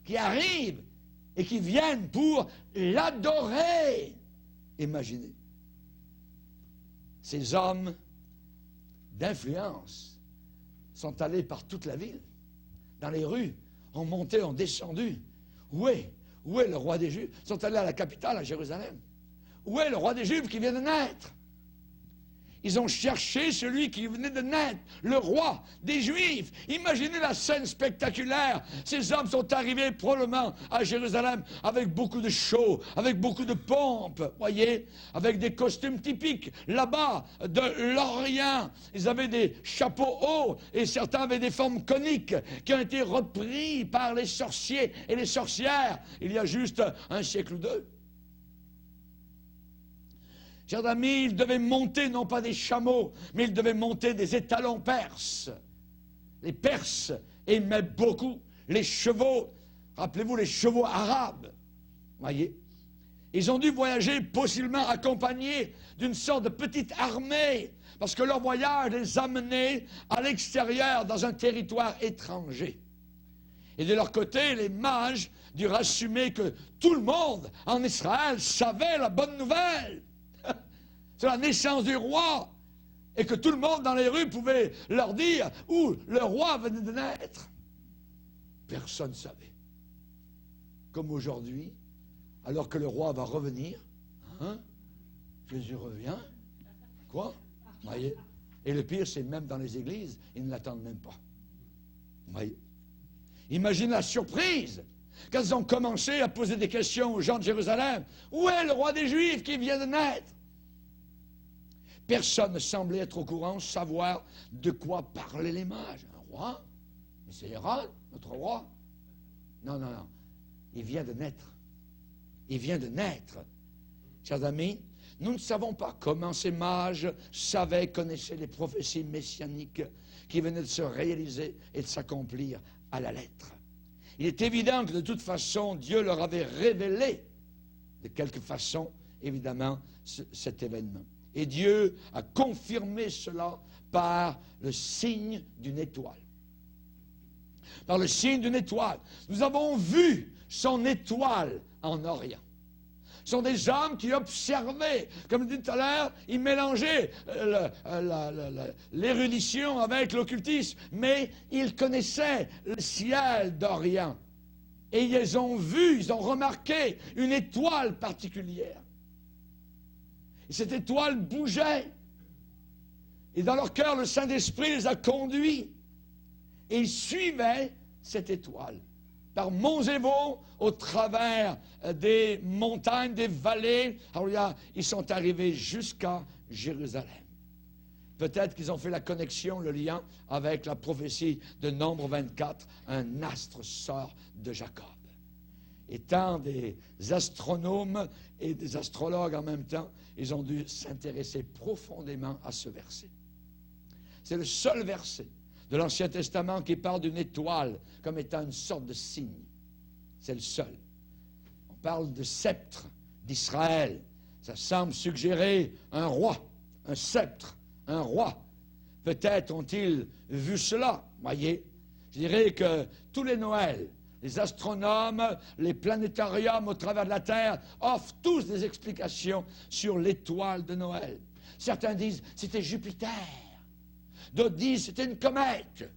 qui arrivent et qui viennent pour l'adorer. Imaginez. Ces hommes d'influence sont allés par toute la ville, dans les rues, ont monté, ont descendu. Où est le roi des Juifs? Ils sont allés à la capitale, à Jérusalem. Où est le roi des Juifs qui vient de naître? Ils ont cherché celui qui venait de naître, le roi des Juifs. Imaginez la scène spectaculaire. Ces hommes sont arrivés probablement à Jérusalem avec beaucoup de show, avec beaucoup de pompe, voyez, avec des costumes typiques. Là-bas, de l'Orient, ils avaient des chapeaux hauts et certains avaient des formes coniques qui ont été repris par les sorciers et les sorcières il y a juste un siècle ou deux. Chers amis, ils devaient monter non pas des chameaux, mais ils devaient monter des étalons perses. Les Perses aimaient beaucoup les chevaux, rappelez-vous les chevaux arabes, voyez. Ils ont dû voyager possiblement accompagnés d'une sorte de petite armée, parce que leur voyage les amenait à l'extérieur, dans un territoire étranger. Et de leur côté, les mages durent assumer que tout le monde en Israël savait la bonne nouvelle sur la naissance du roi, et que tout le monde dans les rues pouvait leur dire où le roi venait de naître. Personne ne savait. Comme aujourd'hui, alors que le roi va revenir, hein? Jésus revient. Quoi? Voyez? Et le pire, c'est même dans les églises, ils ne l'attendent même pas. Voyez? Imagine la surprise quand ils ont commencé à poser des questions aux gens de Jérusalem. Où est le roi des Juifs qui vient de naître? Personne ne semblait être au courant, savoir de quoi parlaient les mages. Un roi? Mais c'est Hérode, notre roi. Non, non, non. Il vient de naître. Il vient de naître. Chers amis, nous ne savons pas comment ces mages savaient, connaissaient les prophéties messianiques qui venaient de se réaliser et de s'accomplir à la lettre. Il est évident que de toute façon, Dieu leur avait révélé de quelque façon, évidemment, cet événement. Et Dieu a confirmé cela par le signe d'une étoile. Par le signe d'une étoile. Nous avons vu son étoile en Orient. Ce sont des hommes qui observaient, comme je disais tout à l'heure, ils mélangeaient l'érudition avec l'occultisme, mais ils connaissaient le ciel d'Orient. Et ils ont vu, ils ont remarqué une étoile particulière. Et cette étoile bougeait. Et dans leur cœur, le Saint-Esprit les a conduits. Et ils suivaient cette étoile. Par monts et vaux, au travers des montagnes, des vallées. Alors là, ils sont arrivés jusqu'à Jérusalem. Peut-être qu'ils ont fait la connexion, le lien avec la prophétie de Nombre 24. Un astre sort de Jacob. Étant des astronomes et des astrologues en même temps, ils ont dû s'intéresser profondément à ce verset. C'est le seul verset de l'Ancien Testament qui parle d'une étoile comme étant une sorte de signe. C'est le seul. On parle de sceptre d'Israël. Ça semble suggérer un roi, un sceptre, un roi. Peut-être ont-ils vu cela. Voyez, je dirais que tous les Noëls, les astronomes, les planétariums au travers de la Terre offrent tous des explications sur l'étoile de Noël. Certains disent c'était Jupiter. D'autres disent c'était une comète.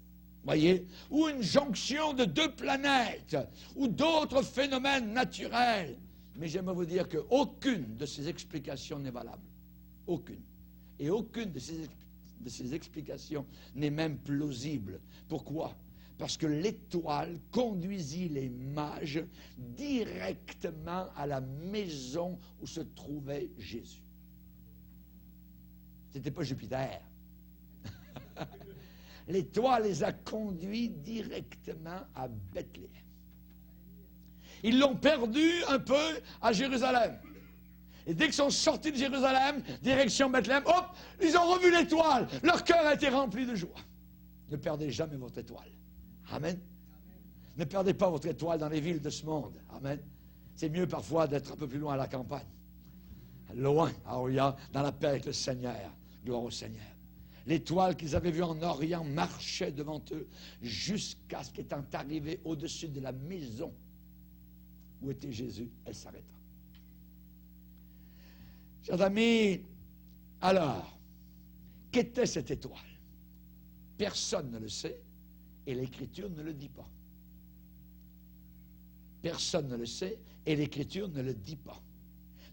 Voyez, ou une jonction de deux planètes, ou d'autres phénomènes naturels. Mais j'aimerais vous dire qu'aucune de ces explications n'est valable. Aucune. Et aucune de ces explications n'est même plausible. Pourquoi? Parce que l'étoile conduisit les mages directement à la maison où se trouvait Jésus. Ce n'était pas Jupiter. L'étoile les a conduits directement à Bethléem. Ils l'ont perdu un peu à Jérusalem. Et dès qu'ils sont sortis de Jérusalem, direction Bethléem, hop, ils ont revu l'étoile. Leur cœur a été rempli de joie. Ne perdez jamais votre étoile. Amen. Ne perdez pas votre étoile dans les villes de ce monde. Amen. C'est mieux parfois d'être un peu plus loin à la campagne. Loin, à Orient, dans la paix avec le Seigneur. Gloire au Seigneur. L'étoile qu'ils avaient vue en Orient marchait devant eux jusqu'à ce qu'étant arrivée au-dessus de la maison où était Jésus, elle s'arrêta. Chers amis, alors, qu'était cette étoile? Personne ne le sait et l'Écriture ne le dit pas. Personne ne le sait et l'Écriture ne le dit pas.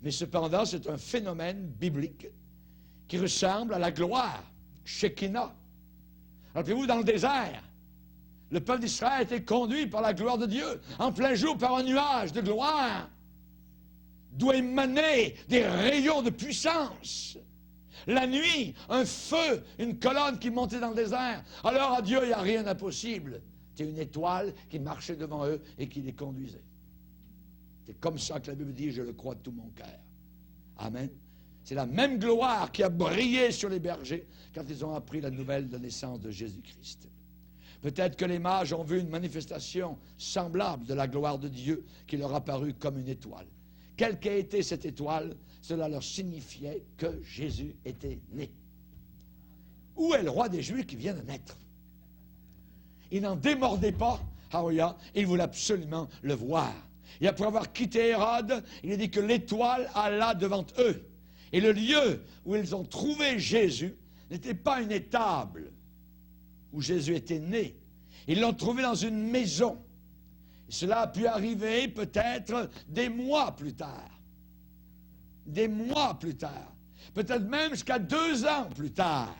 Mais cependant, c'est un phénomène biblique qui ressemble à la gloire, Shekinah. Rappelez-vous, dans le désert, le peuple d'Israël a été conduit par la gloire de Dieu, en plein jour par un nuage de gloire, d'où émanaient des rayons de puissance. La nuit, un feu, une colonne qui montait dans le désert. Alors à Dieu, il n'y a rien d'impossible. C'est une étoile qui marchait devant eux et qui les conduisait. C'est comme ça que la Bible dit, je le crois de tout mon cœur. Amen. C'est la même gloire qui a brillé sur les bergers quand ils ont appris la nouvelle de naissance de Jésus-Christ. Peut-être que les mages ont vu une manifestation semblable de la gloire de Dieu qui leur apparut comme une étoile. Quelle qu'ait été cette étoile, cela leur signifiait que Jésus était né. Où est le roi des Juifs qui vient de naître? Il n'en démordait pas Alléluia. Il voulait absolument le voir. Et après avoir quitté Hérode, il a dit que l'étoile alla devant eux. Et le lieu où ils ont trouvé Jésus n'était pas une étable où Jésus était né. Ils l'ont trouvé dans une maison. Et cela a pu arriver peut-être des mois plus tard. Des mois plus tard. Peut-être même jusqu'à 2 ans plus tard,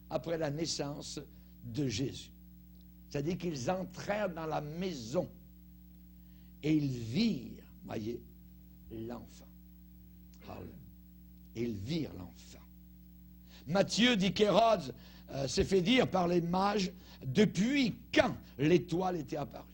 après la naissance de Jésus. C'est-à-dire qu'ils entrèrent dans la maison et ils virent, voyez, l'enfant. Et ils virent l'enfant. Matthieu dit qu'Hérode s'est fait dire par les mages depuis quand l'étoile était apparue.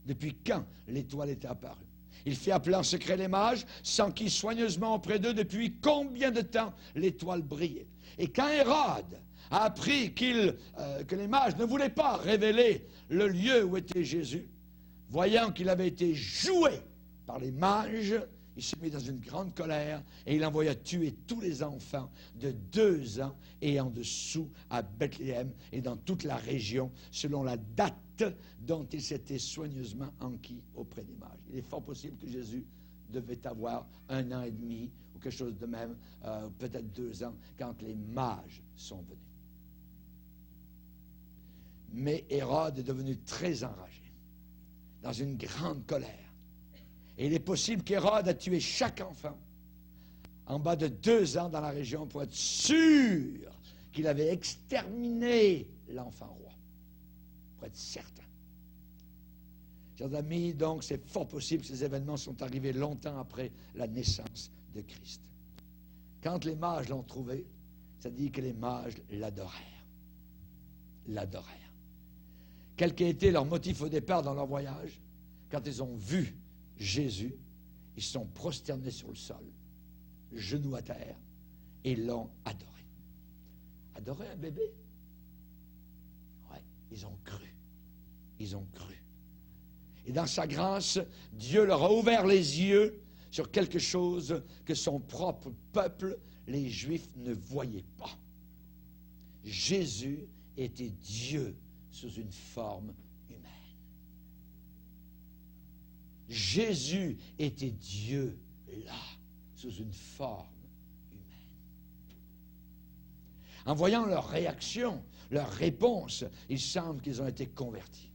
Depuis quand l'étoile était apparue. Il fait appeler en secret les mages, s'enquit soigneusement auprès d'eux depuis combien de temps l'étoile brillait. Et quand Hérode a appris que les mages ne voulaient pas révéler le lieu où était Jésus, voyant qu'il avait été joué par les mages, il s'est mis dans une grande colère et il envoya tuer tous les enfants de 2 ans et en dessous à Bethléem et dans toute la région, selon la date dont il s'était soigneusement enquis auprès des mages. Il est fort possible que Jésus devait avoir 1 an et demi ou quelque chose de même, peut-être 2 ans, quand les mages sont venus. Mais Hérode est devenu très enragé, dans une grande colère. Et il est possible qu'Hérode a tué chaque enfant en bas de 2 ans dans la région pour être sûr qu'il avait exterminé l'enfant roi. Pour être certain. Chers amis, donc, c'est fort possible que ces événements sont arrivés longtemps après la naissance de Christ. Quand les mages l'ont trouvé, ça dit que les mages l'adorèrent. L'adorèrent. Quel qu'ait été leur motif au départ dans leur voyage, quand ils ont vu Jésus, ils se sont prosternés sur le sol, genoux à terre, et l'ont adoré. Adorer un bébé? Oui, ils ont cru. Ils ont cru. Et dans sa grâce, Dieu leur a ouvert les yeux sur quelque chose que son propre peuple, les Juifs, ne voyaient pas. Jésus était Dieu sous une forme humaine. Jésus était Dieu là, sous une forme humaine. En voyant leur réaction, leur réponse, il semble qu'ils ont été convertis.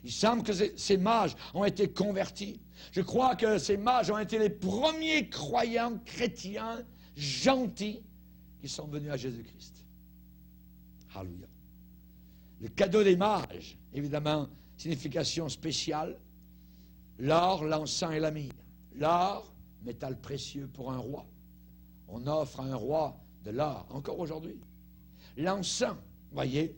Il semble que ces mages ont été convertis. Je crois que ces mages ont été les premiers croyants chrétiens gentils qui sont venus à Jésus-Christ. Alléluia. Le cadeau des mages, évidemment, signification spéciale. L'or, l'encens et la myrrhe. L'or, métal précieux pour un roi. On offre à un roi de l'or, encore aujourd'hui. L'encens, voyez,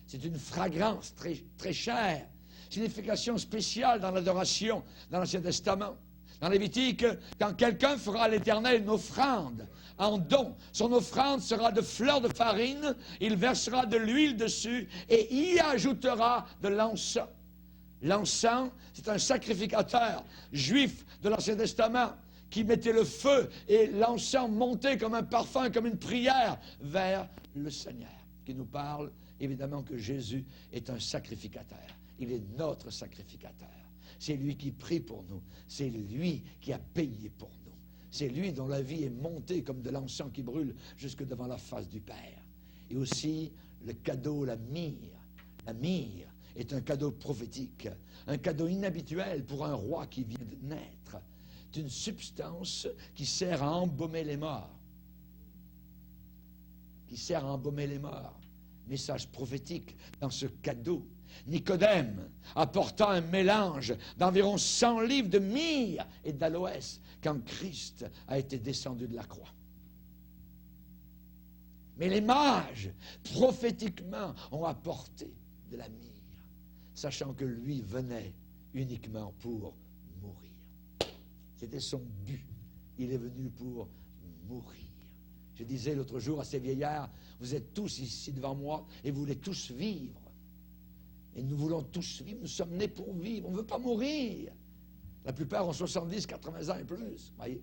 c'est une fragrance très, très chère. Signification spéciale dans l'adoration, dans l'Ancien Testament. Dans Lévitique, quand quelqu'un fera à l'Éternel une offrande en don, son offrande sera de fleurs de farine, il versera de l'huile dessus et y ajoutera de l'encens. L'encens, c'est un sacrificateur juif de l'Ancien Testament qui mettait le feu et l'encens montait comme un parfum, comme une prière vers le Seigneur, qui nous parle évidemment que Jésus est un sacrificateur. Il est notre sacrificateur. C'est lui qui prie pour nous. C'est lui qui a payé pour nous. C'est lui dont la vie est montée comme de l'encens qui brûle jusque devant la face du Père. Et aussi le cadeau, la myrrhe. La myrrhe est un cadeau prophétique, un cadeau inhabituel pour un roi qui vient de naître. C'est une substance qui sert à embaumer les morts. Qui sert à embaumer les morts. Message prophétique dans ce cadeau. Nicodème apporta un mélange d'environ 100 livres de myrrhe et d'aloès quand Christ a été descendu de la croix. Mais les mages, prophétiquement, ont apporté de la myrrhe, sachant que lui venait uniquement pour mourir. C'était son but. Il est venu pour mourir. Je disais l'autre jour à ces vieillards, vous êtes tous ici devant moi et vous voulez tous vivre. Et nous voulons tous vivre, nous sommes nés pour vivre, on ne veut pas mourir. La plupart ont 70, 80 ans et plus, voyez.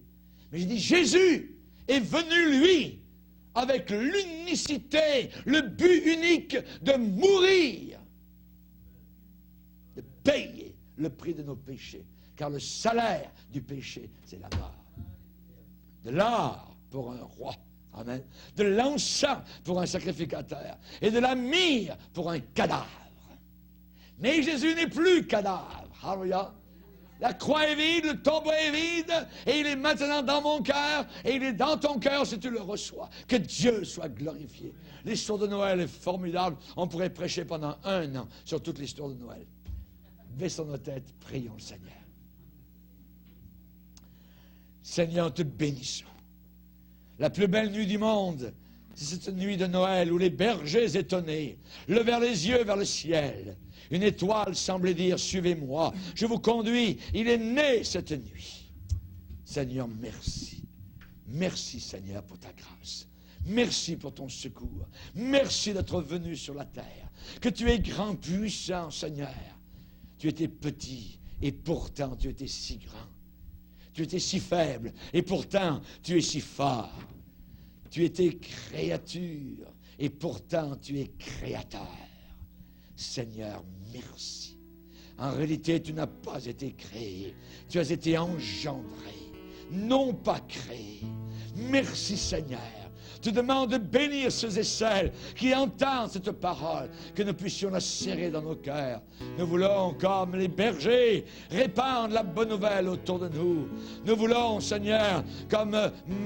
Mais je dis, Jésus est venu, lui, avec l'unicité, le but unique de mourir payé le prix de nos péchés. Car le salaire du péché, c'est la mort. De l'or pour un roi. Amen. De l'encens pour un sacrificateur. Et de la myrrhe pour un cadavre. Mais Jésus n'est plus cadavre. Alléluia. La croix est vide, le tombeau est vide, et il est maintenant dans mon cœur, et il est dans ton cœur si tu le reçois. Que Dieu soit glorifié. L'histoire de Noël est formidable. On pourrait prêcher pendant 1 an sur toute l'histoire de Noël. Baissons nos têtes, prions le Seigneur. Seigneur, te bénissons. La plus belle nuit du monde, c'est cette nuit de Noël où les bergers étonnés levèrent les yeux vers le ciel. Une étoile semblait dire, suivez-moi, je vous conduis. Il est né cette nuit. Seigneur, merci. Merci, Seigneur, pour ta grâce. Merci pour ton secours. Merci d'être venu sur la terre. Que tu es grand, puissant, Seigneur. Tu étais petit et pourtant tu étais si grand. Tu étais si faible et pourtant tu es si fort. Tu étais créature et pourtant tu es créateur. Seigneur, merci. En réalité, tu n'as pas été créé. Tu as été engendré, non pas créé. Merci, Seigneur. te demande de bénir ceux et celles qui entendent cette parole, que nous puissions la serrer dans nos cœurs. Nous voulons, comme les bergers, répandre la bonne nouvelle autour de nous. Nous voulons, Seigneur, comme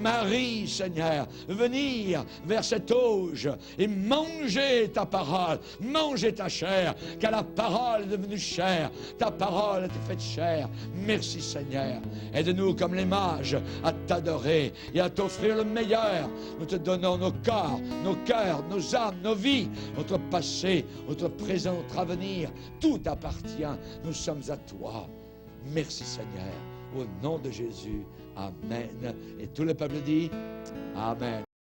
Marie, Seigneur, venir vers cette auge et manger ta parole, manger ta chair, car la parole est devenue chair, ta parole a été faite chair. Merci, Seigneur. Aide-nous, comme les mages, à t'adorer et à t'offrir le meilleur. Nous te donnons nos corps, nos cœurs, nos âmes, nos vies, notre passé, notre présent, notre avenir. Tout appartient. Nous sommes à toi. Merci, Seigneur. Au nom de Jésus. Amen. Et tout le peuple dit Amen.